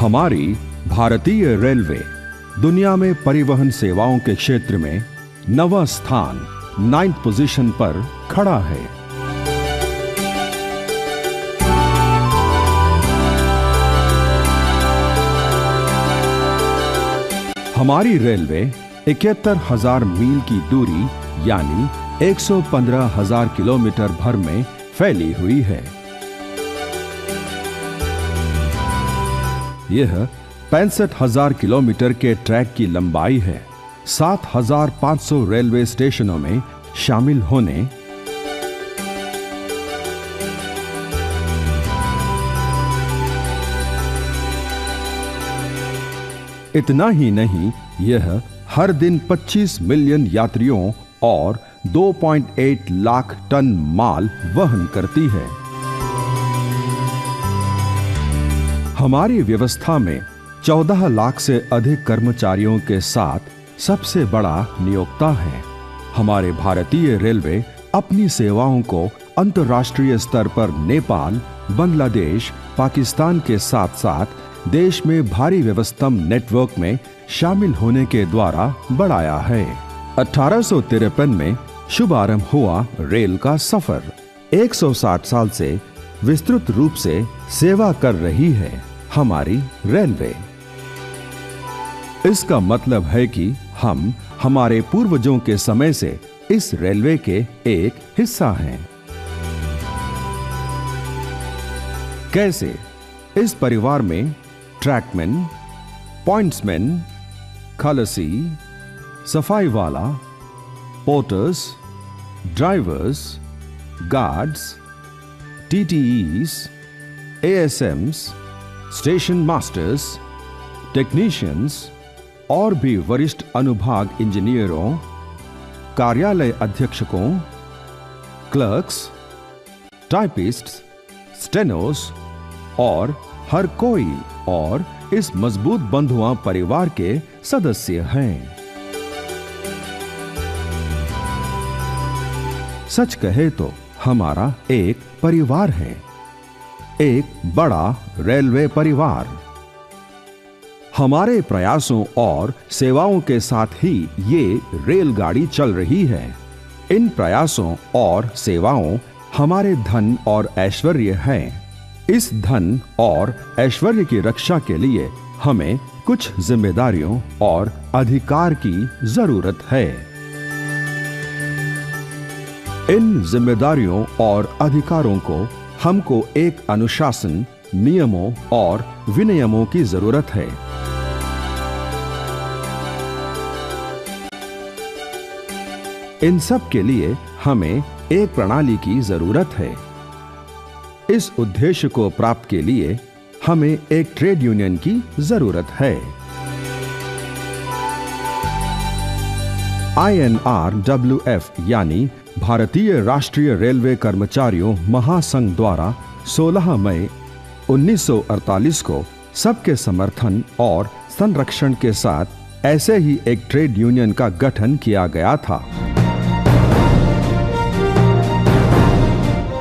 हमारी भारतीय रेलवे दुनिया में परिवहन सेवाओं के क्षेत्र में 9वां स्थान 9th पोजीशन पर खड़ा है। हमारी रेलवे 71,000 मील की दूरी यानी 115,000 किलोमीटर भर में फैली हुई है। यह 65,000 किलोमीटर के ट्रैक की लंबाई है। 7,500 रेलवे स्टेशनों में शामिल होने इतना ही नहीं, यह हर दिन 25 मिलियन यात्रियों और 2.8 लाख टन माल वहन करती है। हमारी व्यवस्था में 14 लाख से अधिक कर्मचारियों के साथ सबसे बड़ा नियोक्ता है। हमारे भारतीय रेलवे अपनी सेवाओं को अंतर्राष्ट्रीय स्तर पर नेपाल, बांग्लादेश, पाकिस्तान के साथ साथ देश में भारी व्यवस्थम नेटवर्क में शामिल होने के द्वारा बढ़ाया है। 1853 में शुभारंभ हुआ रेल का सफर 160 साल से विस्तृत रूप से सेवा कर रही है हमारी रेलवे। इसका मतलब है कि हम हमारे पूर्वजों के समय से इस रेलवे के एक हिस्सा हैं। कैसे? इस परिवार में ट्रैकमैन, पॉइंट्समैन, खलासी, सफाई वाला, porters, drivers, guards, TTEs, ASMs, station masters, technicians और भी वरिष्ठ अनुभाग इंजीनियरों, कार्यालय अधीक्षकों, क्लर्क्स, टाइपिस्ट्स, स्टेनोस और हर कोई और इस मजबूत बंधुआ परिवार के सदस्य हैं। सच कहे तो हमारा एक परिवार है, एक बड़ा रेलवे परिवार। हमारे प्रयासों और सेवाओं के साथ ही ये रेलगाड़ी चल रही है। इन प्रयासों और सेवाओं हमारे धन और ऐश्वर्य हैं। इस धन और ऐश्वर्य की रक्षा के लिए हमें कुछ जिम्मेदारियों और अधिकार की जरूरत है। इन जिम्मेदारियों और अधिकारों को हमको एक अनुशासन, नियमों और विनियमों की जरूरत है। इन सब के लिए हमें एक प्रणाली की जरूरत है। इस उद्देश्य को प्राप्त के लिए हमें एक ट्रेड यूनियन की जरूरत है। INRWF यानी भारतीय राष्ट्रीय रेलवे कर्मचारियों महासंघ द्वारा 16 मई 1948 को सबके समर्थन और संरक्षण के साथ ऐसे ही एक ट्रेड यूनियन का गठन किया गया था।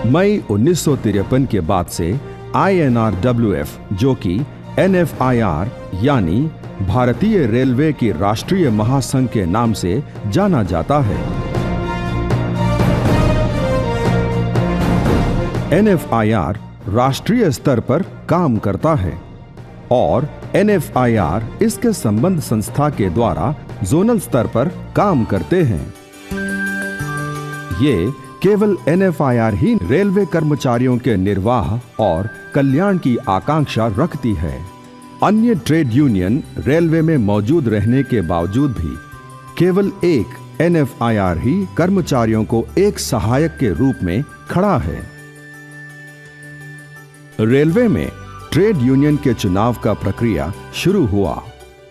मई 1953 के बाद से INRWF, जो कि NFIR यानी भारतीय रेलवे की राष्ट्रीय महासंघ के नाम से जाना जाता है। NFIR राष्ट्रीय स्तर पर काम करता है और NFIR इसके संबंध संस्था के द्वारा जोनल स्तर पर काम करते हैं। ये केवल NFIR ही रेलवे कर्मचारियों के निर्वाह और कल्याण की आकांक्षा रखती है। अन्य ट्रेड यूनियन रेलवे में मौजूद रहने के बावजूद भी केवल एक NFIR ही कर्मचारियों को एक सहायक के रूप में खड़ा है। रेलवे में ट्रेड यूनियन के चुनाव का प्रक्रिया शुरू हुआ।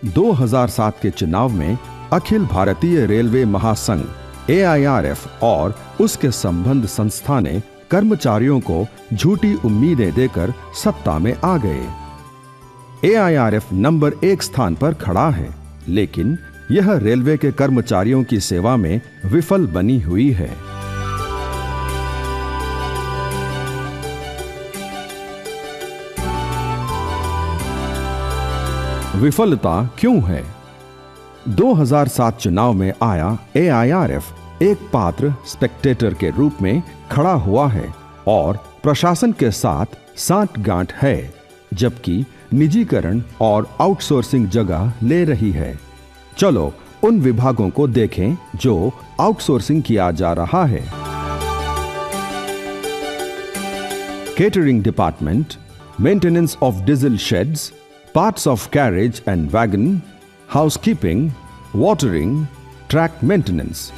2007 के चुनाव में अखिल भारतीय रेलवे महासंघ AIRF और उसके संबंध संस्था ने कर्मचारियों को झूठी उम्मीदें देकर सत्ता में आ गए। AIRF नंबर 1 स्थान पर खड़ा है, लेकिन यह रेलवे के कर्मचारियों की सेवा में विफल बनी हुई है। विफलता क्यों है? 2007 चुनाव में आया AIRF एक पात्र स्पेक्टेटर के रूप में खड़ा हुआ है और प्रशासन के साथ सांठगांठ है, जबकि निजीकरण और आउटसोर्सिंग जगह ले रही है। चलो उन विभागों को देखें जो आउटसोर्सिंग किया जा रहा है। Catering department, maintenance of diesel shades, parts of carriage and wagon, housekeeping, watering, track maintenance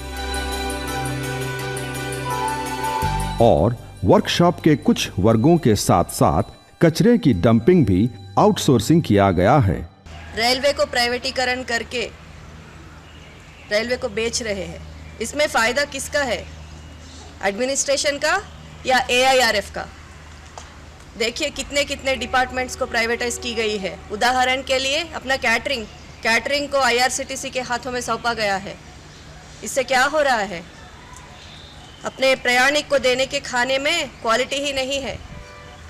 और वर्कशॉप के कुछ वर्गों के साथ साथ कचरे की डंपिंग भी आउटसोर्सिंग किया गया है। रेलवे को प्राइवेटीकरण करके रेलवे को बेच रहे हैं। इसमें फायदा किसका है? एडमिनिस्ट्रेशन का या AIRF का? देखिए कितने कितने डिपार्टमेंट्स को प्राइवेटाइज की गई है। उदाहरण के लिए अपना कैटरिंग को IRCTC के हाथों में सौंपा गया है। इससे क्या हो रहा है? अपने प्रयाणिक को देने के खाने में क्वालिटी ही नहीं है।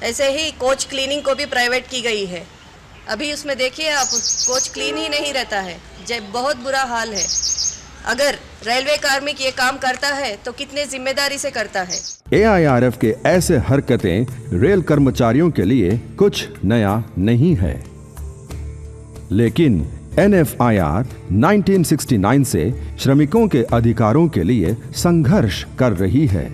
ऐसे ही कोच क्लीनिंग को भी प्राइवेट की गई है। अभी उसमें देखिए आप, कोच क्लीन ही नहीं रहता है। जब बहुत बुरा हाल है। अगर रेलवे कार्मिक ये काम करता है तो कितने जिम्मेदारी से करता है। AIRF के ऐसे हरकतें रेल कर्मचारियों के लिए कुछ नया नहीं है, लेकिन NFIR 1969 से श्रमिकों के अधिकारों के लिए संघर्ष कर रही है।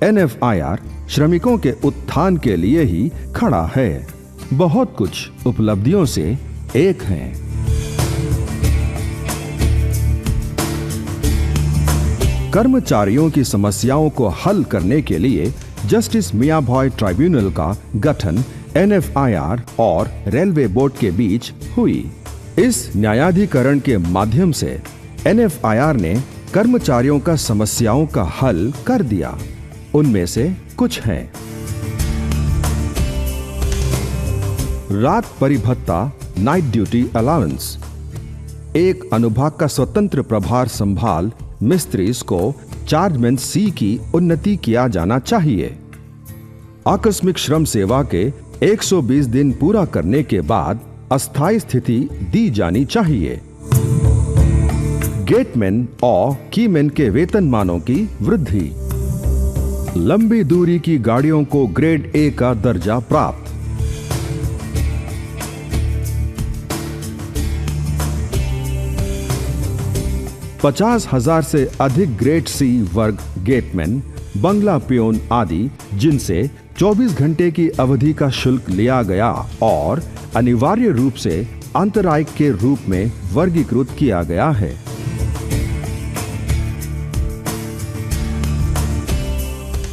NFIR श्रमिकों के उत्थान के लिए ही खड़ा है। बहुत कुछ उपलब्धियों से एक है। कर्मचारियों की समस्याओं को हल करने के लिए जस्टिस मियां भॉय ट्राइब्यूनल का गठन NFIR और रेलवे बोर्ड के बीच हुई। इस न्यायाधिकरण के माध्यम से NFIR ने कर्मचारियों का समस्याओं का हल कर दिया। उनमें से कुछ हैं: रात परिभत्ता, नाइट ड्यूटी अलाउंस, एक अनुभाग का स्वतंत्र प्रभार संभाल मिस्त्रीज को चार्जमेंट C की उन्नति किया जाना चाहिए। आकस्मिक श्रम सेवा के 120 दिन पूरा करने के बाद अस्थायी स्थिति दी जानी चाहिए। गेटमैन और कीमैन के वेतनमानों की वृद्धि। लंबी दूरी की गाड़ियों को ग्रेड A का दर्जा प्राप्त। $50,000 से अधिक ग्रेड C वर्ग गेटमैन, बंगला पियोन आदि जिनसे 24 घंटे की अवधि का शुल्क लिया गया और अनिवार्य रूप से अंतरायिक के रूप में वर्गीकृत किया गया है।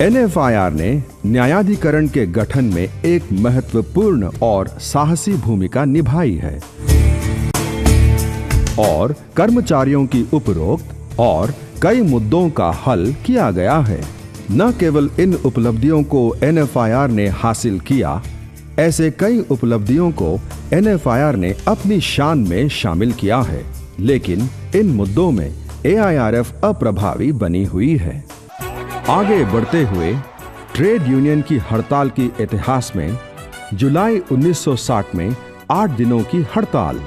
NFIR ने न्यायाधिकरण के गठन में एक महत्वपूर्ण और साहसी भूमिका निभाई है और कर्मचारियों की उपरोक्त और कई मुद्दों का हल किया गया है। न केवल इन उपलब्धियों को NFIR ने हासिल किया, ऐसे कई उपलब्धियों को NFIR ने अपनी शान में शामिल किया है, लेकिन इन मुद्दों में AIRF अप्रभावी बनी हुई है। आगे बढ़ते हुए ट्रेड यूनियन की हड़ताल की इतिहास में जुलाई 1960 में 8 दिनों की हड़ताल,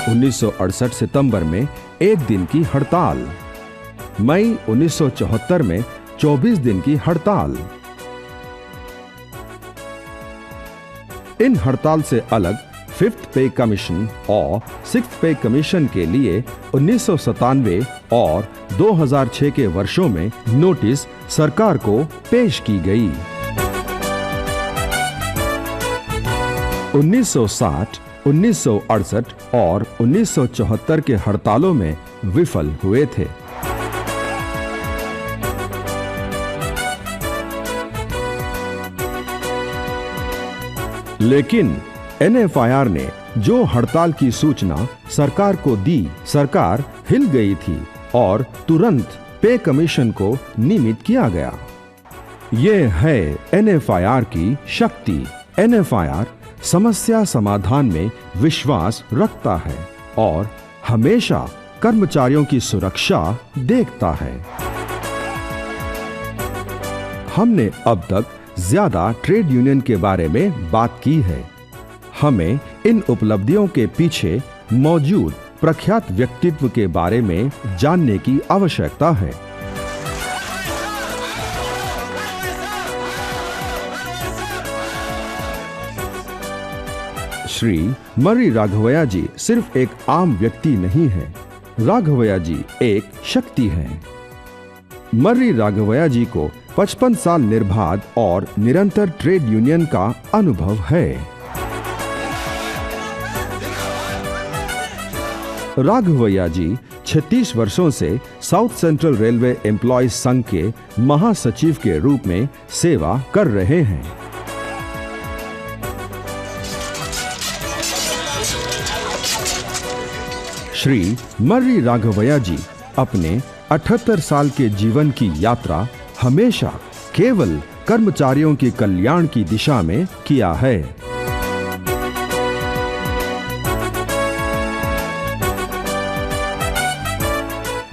1968 सितंबर में 1 दिन की हड़ताल, मई 1974 में 24 दिन की हड़ताल। इन हड़ताल से अलग 5th पे कमीशन और 6th पे कमीशन के लिए 1997 और 2006 के वर्षों में नोटिस सरकार को पेश की गई। 1960, 1968 और 1974 के हड़तालों में विफल हुए थे। लेकिन NFIR ने जो हड़ताल की सूचना सरकार को दी, सरकार हिल गई थी और तुरंत पे कमीशन को नियमित किया गया। ये है NFIR की शक्ति। NFIR समस्या समाधान में विश्वास रखता है और हमेशा कर्मचारियों की सुरक्षा देखता है। हमने अब तक ज्यादा ट्रेड यूनियन के बारे में बात की है, हमें इन उपलब्धियों के पीछे मौजूद प्रख्यात व्यक्तित्व के बारे में जानने की आवश्यकता है। श्री मर्री राघवैया जी सिर्फ एक आम व्यक्ति नहीं है, राघवैया जी एक शक्ति हैं। मर्री राघवैया जी को 55 साल निर्बाध और निरंतर ट्रेड यूनियन का अनुभव है। राघवैया जी 36 वर्षों से साउथ सेंट्रल रेलवे एम्प्लॉयज संघ के महासचिव के रूप में सेवा कर रहे हैं। श्री मर्री राघवैया जी अपने 78 साल के जीवन की यात्रा हमेशा केवल कर्मचारियों के कल्याण की दिशा में किया है।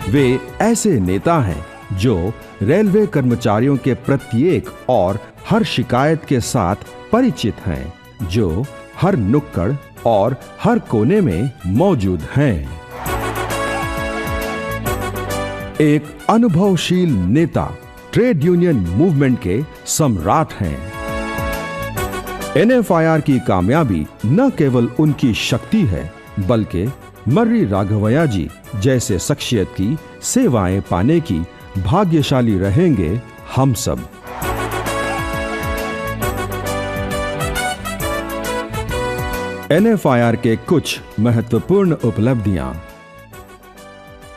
वे ऐसे नेता हैं जो रेलवे कर्मचारियों के प्रत्येक और हर शिकायत के साथ परिचित हैं, जो हर नुक्कड़ और हर कोने में मौजूद हैं। एक अनुभवशील नेता, ट्रेड यूनियन मूवमेंट के सम्राट हैं। NFIR की कामयाबी न केवल उनकी शक्ति है, बल्कि मर्री राघवैया जी जैसे शख्सियत की सेवाएं पाने की भाग्यशाली रहेंगे हम सब। NFIR के कुछ महत्वपूर्ण उपलब्धियां।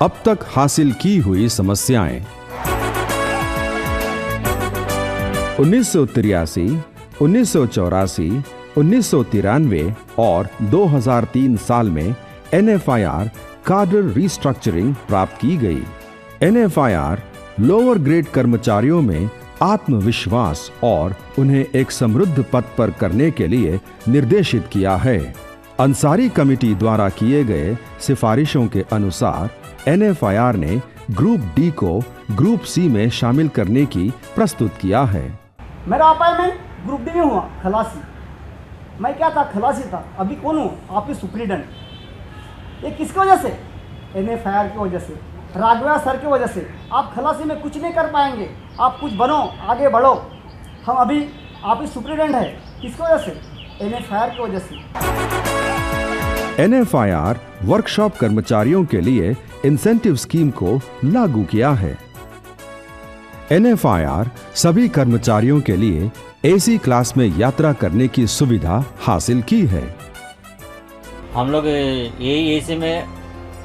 अब तक हासिल की हुई समस्याएं। 1983, 1984, 1993 और 2003 साल में NFIR काडर रिस्ट्रक्चरिंग प्राप्त की गई। NFIR लोअर ग्रेड कर्मचारियों में आत्मविश्वास और उन्हें एक समृद्ध पद पर करने के लिए निर्देशित किया है। अंसारी कमेटी द्वारा किए गए सिफारिशों के अनुसार NFIR ने ग्रुप डी को ग्रुप सी में शामिल करने की प्रस्तुत किया है। मेरा अपॉइंटमेंट ग्रुप डी में हुआ, खलासी। मैं क्या था, खलासी था। अभी कौन हूँ, ऑफिस सुप्रीडेंट। ये किसकी वजह से? NFIR की वजह से, राघवैया सर की वजह से। आप खलासी में कुछ नहीं कर पाएंगे, आप कुछ बनो, आगे बढ़ो। हम अभी ऑफिस सुप्रीडेंट है, किसकी वजह से? NFIR की वजह से। NFIR वर्कशॉप कर्मचारियों के लिए इंसेंटिव स्कीम को लागू किया है। NFIR सभी कर्मचारियों के लिए AC क्लास में यात्रा करने की सुविधा हासिल की है। हम लोग यही AC में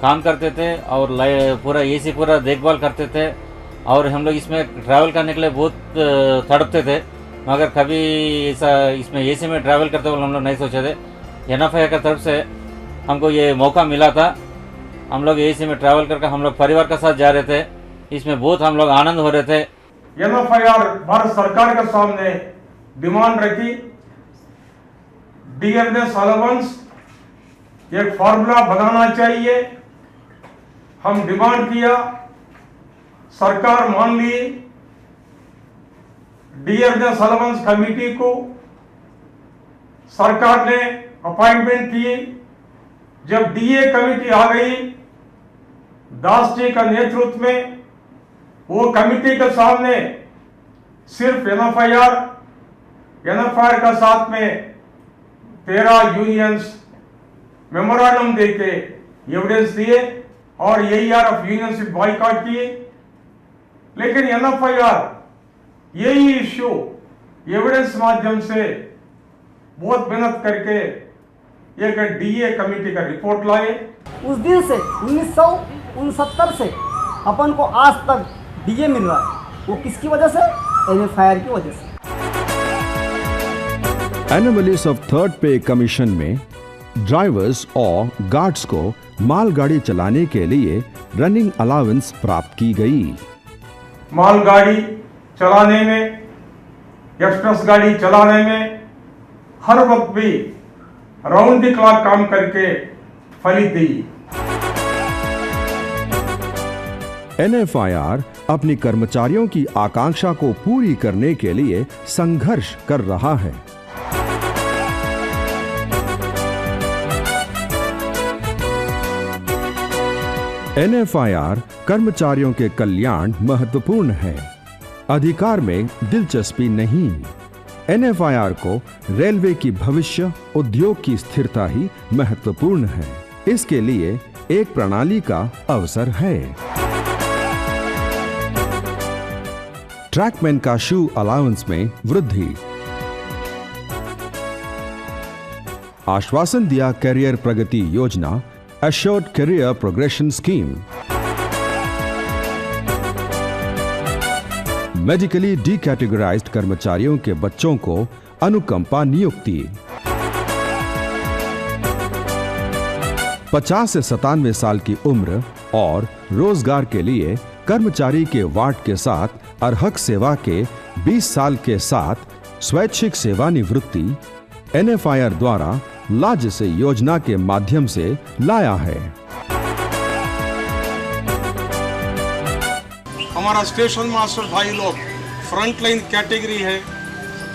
काम करते थे और पूरा AC पूरा देखभाल करते थे, और हम लोग इसमें ट्रैवल करने के लिए बहुत तड़पते थे, मगर कभी ऐसा इसमें AC में ट्रैवल करते हुए हम लोग नहीं सोचे थे। NFIR की तरफ से हमको ये मौका मिला था। हम लोग AC में ट्रैवल करके हम लोग परिवार के साथ जा रहे थे, इसमें बहुत हम लोग आनंद हो रहे थे। NFIR भारत सरकार के सामने डिमांड रखी, डियरनेस अलाउंस एक फॉर्मूला बनाना चाहिए। हम डिमांड किया, सरकार मान ली। डियरनेस अलाउंस कमेटी को सरकार ने अपॉइंटमेंट की। जब DA कमेटी आ गई दास जी का नेतृत्व में, वो कमेटी के सामने सिर्फ NFIR का साथ में 13 यूनियंस मेमोरेंडम देके एविडेंस दिए और AERF यूनियन से बॉयकॉट किए। लेकिन NFIR यही इश्यू एविडेंस माध्यम से बहुत मेहनत करके एक DA कमेटी का रिपोर्ट लाए। उस दिन से 1969 से अपन को आज तक DA मिल रहा है। वो किसकी वजह से? NFIR की वजह से। एनोमलीज ऑफ थर्ड पे कमीशन में ड्राइवर्स और गार्ड्स को मालगाड़ी चलाने के लिए रनिंग अलाउंस प्राप्त की गई। मालगाड़ी चलाने में, एक्सप्रेस गाड़ी चलाने में हर वक्त भी राउंड द क्लॉक काम करके फलित दी। NFIR अपनी कर्मचारियों की आकांक्षा को पूरी करने के लिए संघर्ष कर रहा है। NFIR कर्मचारियों के कल्याण महत्वपूर्ण है, अधिकार में दिलचस्पी नहीं। NFIR को रेलवे की भविष्य उद्योग की स्थिरता ही महत्वपूर्ण है। इसके लिए एक प्रणाली का अवसर है। ट्रैकमैन का शू अलाउंस में वृद्धि। आश्वासन दिया कैरियर प्रगति योजना, assured career progression scheme. Medically decategorised कर्मचारियों के बच्चों को अनुकंपा नियुक्ति। 50 से 97 साल की उम्र और रोजगार के लिए कर्मचारी के वार्ड के साथ अर्हक सेवा के 20 साल के साथ स्वैच्छिक सेवानिवृत्ति NFIR द्वारा राज्य से योजना के माध्यम से लाया है। हमारा स्टेशन मास्टर भाई लोग फ्रंट लाइन कैटेगरी है।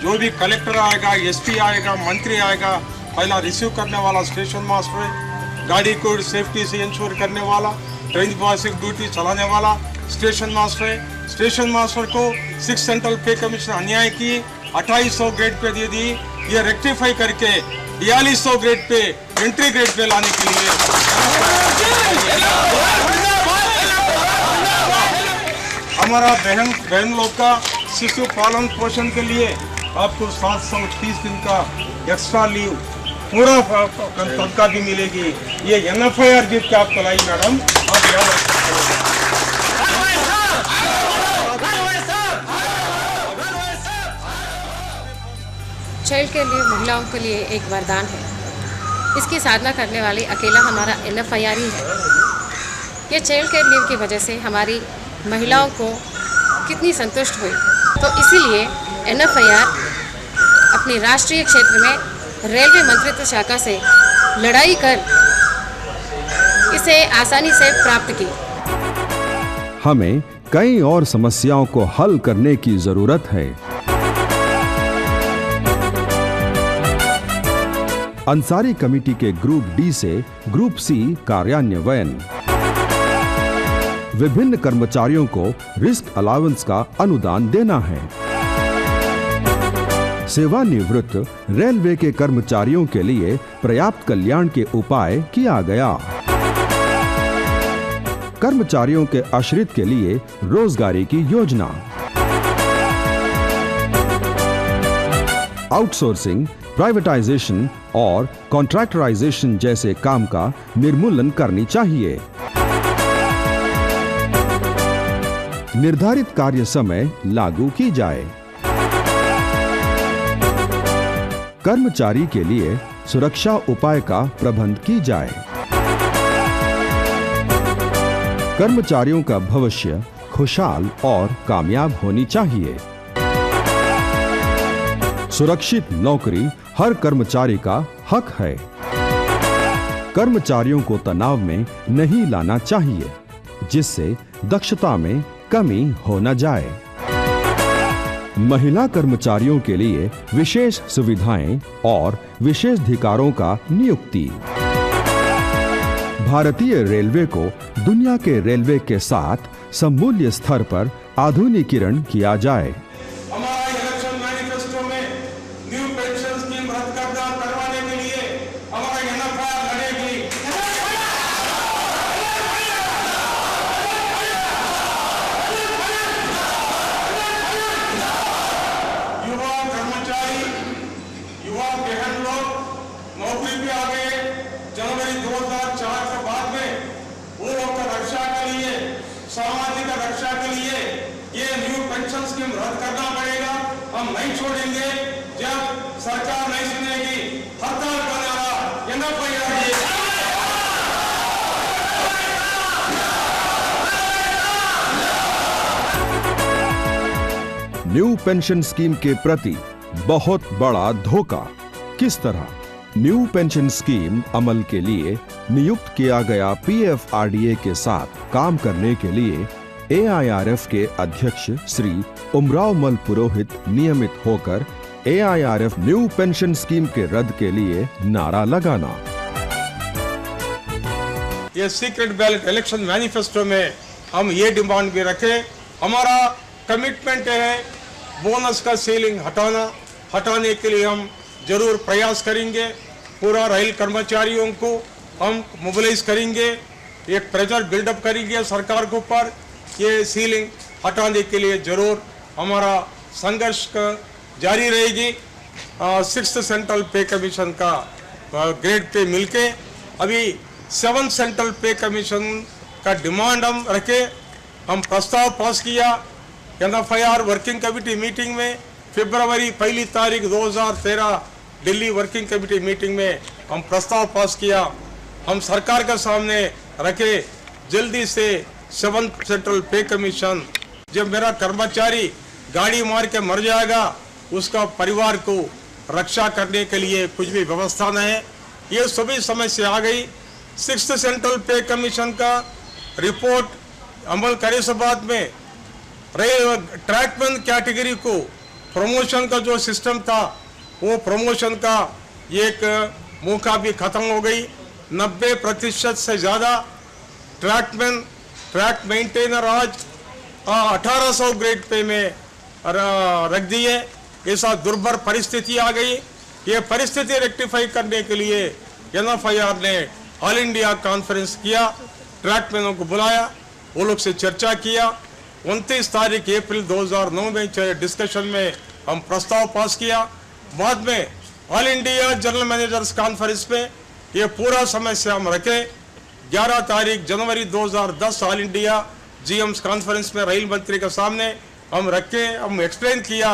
जो भी कलेक्टर आएगा, SP आएगा, मंत्री आएगा, पहला रिसीव करने वाला स्टेशन मास्टर है। गाड़ी को सेफ्टी से इंश्योर करने वाला, ट्रेन बेसिक ड्यूटी चलाने वाला स्टेशन मास्टर है। स्टेशन मास्टर को 6 सेंट्रल पे कमीशन अन्याय की 2800 ग्रेड पे दे दी। ये रेक्टिफाई करके 4200 grade pay entry grade pay लाने के लिए हमारा बहन लोग का शिशु पालन पोषण के लिए आपको 730 दिन का एक्स्ट्रा लीव पूरा तनख्वाह भी मिलेगी। ये NFIR गिफ्ट आपको लाई मैडम, आप याद रखिए। चाइल्ड के लिए महिलाओं के लिए एक वरदान है। इसकी साधना करने वाली अकेला हमारा NFIR ही है। ये चाइल्ड केयर लीव की वजह से हमारी महिलाओं को कितनी संतुष्ट हुई, तो इसीलिए NFIR अपनी राष्ट्रीय क्षेत्र में रेलवे मंत्रित्व शाखा से लड़ाई कर इसे आसानी से प्राप्त की। हमें कई और समस्याओं को हल करने की जरूरत है। अंसारी कमेटी के ग्रुप डी से ग्रुप सी कार्यान्वयन। विभिन्न कर्मचारियों को रिस्क अलाउंस का अनुदान देना है। सेवानिवृत्त रेलवे के कर्मचारियों के लिए पर्याप्त कल्याण के उपाय किया गया। कर्मचारियों के आश्रित के लिए रोजगारी की योजना। आउटसोर्सिंग, प्राइवेटाइजेशन और कॉन्ट्रैक्टराइजेशन जैसे काम का निर्मूलन करनी चाहिए। निर्धारित कार्य समय लागू की जाए। कर्मचारी के लिए सुरक्षा उपाय का प्रबंध की जाए। कर्मचारियों का भविष्य खुशहाल और कामयाब होनी चाहिए। सुरक्षित नौकरी हर कर्मचारी का हक है। कर्मचारियों को तनाव में नहीं लाना चाहिए, जिससे दक्षता में कमी हो न जाए। महिला कर्मचारियों के लिए विशेष सुविधाएं और विशेषाधिकारों का नियुक्ति। भारतीय रेलवे को दुनिया के रेलवे के साथ सममूल्य स्तर पर आधुनिकीकरण किया जाए। हमारा इलेक्शन मैनिफेस्टो में न्यू पेंशन स्कीम रद्द करवाने के लिए हमारा NFIR लड़ेगी। युवा कर्मचारी, युवा बहन लोग नौकरी पे आ गए जनवरी 2004 के बाद में, वो लोग का रक्षा के लिए, सामाजिक रक्षा के लिए ये न्यू पेंशन स्कीम रद्द करना पड़ेगा। हम नहीं छोड़ेंगे जब सरकार नहीं सुनेगी। हड़ताल करने वाला NFIR न्यू पेंशन स्कीम के प्रति बहुत बड़ा धोखा। किस तरह? न्यू पेंशन स्कीम अमल के लिए नियुक्त किया गया PFRDA के साथ काम करने के लिए AIRF के अध्यक्ष श्री उमराव मल पुरोहित नियमित होकर AIRF न्यू पेंशन स्कीम के रद्द के लिए नारा लगाना। ये सीक्रेट बैलेट इलेक्शन मैनिफेस्टो में हम ये डिमांड भी रखें। हमारा कमिटमेंट है बोनस का सीलिंग हटाने के लिए हम जरूर प्रयास करेंगे। पूरा रेल कर्मचारियों को हम मोबिलाइज करेंगे, एक प्रेशर बिल्डअप करेंगे सरकार के ऊपर, ये सीलिंग हटाने के लिए जरूर हमारा संघर्ष जारी रहेगी। 6th सेंट्रल पे कमीशन का ग्रेड पे मिलके अभी 7th सेंट्रल पे कमीशन का डिमांड हम रखे। हम प्रस्ताव पास किया NFIR वर्किंग कमेटी मीटिंग में फरवरी 1 तारीख 2013 दिल्ली वर्किंग कमेटी मीटिंग में हम प्रस्ताव पास किया। हम सरकार के सामने रखे जल्दी से 7th सेंट्रल पे कमीशन, जब मेरा कर्मचारी गाड़ी मार के मर जाएगा उसका परिवार को रक्षा करने के लिए कुछ भी व्यवस्था नहीं है। ये सभी समस्या आ गई। 6th सेंट्रल पे कमीशन का रिपोर्ट अमल करे से बाद में ट्रैकमैन कैटेगरी को प्रमोशन का जो सिस्टम था वो प्रमोशन का एक मौका भी खत्म हो गई। 90% से ज़्यादा ट्रैक मेंटेनर आज 1800 ग्रेड पे में रख दिए। ऐसा दुर्भर परिस्थिति आ गई। ये परिस्थिति रेक्टिफाई करने के लिए NFIR ने ऑल इंडिया कॉन्फ्रेंस किया, ट्रैकमैनों को बुलाया, वो लोग से चर्चा किया। 29 तारीख अप्रैल 2009 में डिस्कशन में हम प्रस्ताव पास किया। बाद में all India general managers conference में ये पूरा समस्या हम रखे। 11 तारीख जनवरी 2010 ऑल इंडिया GM's कॉन्फ्रेंस में रेल मंत्री के सामने हम रखे। हम एक्सप्लेन किया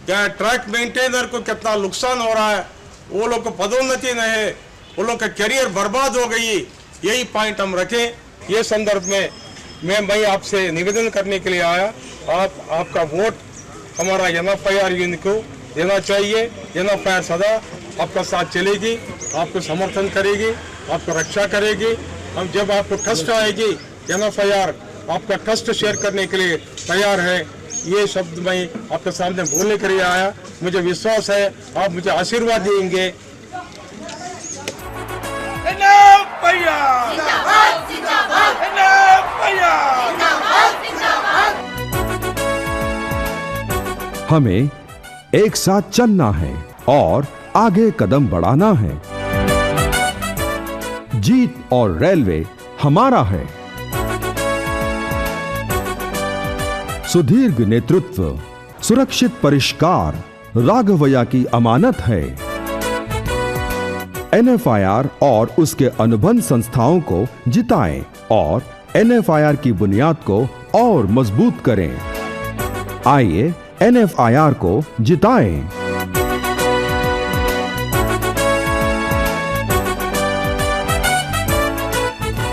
क्या ट्रैक मेंटेनर को कितना नुकसान हो रहा है, वो लोग को पदोन्नति नहीं है, वो लोग का करियर बर्बाद हो गई। यही पॉइंट हम रखे। ये संदर्भ में मैं आपसे निवेदन करने के लिए आया। आपका वोट हमारा NFIR यूनियन को देना चाहिए। NFIR सदा आपका साथ चलेगी, आपको समर्थन करेगी, आपको रक्षा करेगी। हम जब आपको कष्ट आएगी NFIR आपका कष्ट शेयर करने के लिए तैयार है। ये शब्द मैं आपके सामने बोलने के लिए आया। मुझे विश्वास है आप मुझे आशीर्वाद देंगे। हमें एक साथ चलना है और आगे कदम बढ़ाना है। जीत और रेलवे हमारा है। सुदीर्घ नेतृत्व, सुरक्षित परिष्कार राघवैया की अमानत है। NFIR और उसके अनुबंध संस्थाओं को जिताएं और NFIR की बुनियाद को और मजबूत करें। आइए NFIR को जिताएं।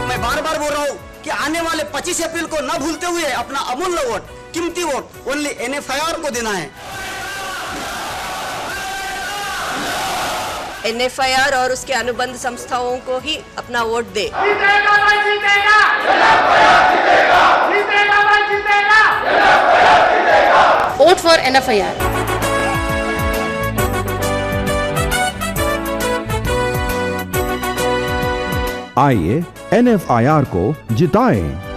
मैं बार बार बोल रहा हूँ कि आने वाले 25 अप्रैल को न भूलते हुए अपना अमूल्य वोट, कीमती वोट ओनली NFIR को देना है। NFIR और उसके अनुबंध संस्थाओं को ही अपना वोट दे। जीतेगा भाई जीतेगा, जीतेगा भाई जीतेगा, वोट फॉर NFIR। आइए NFIR को जिताएं।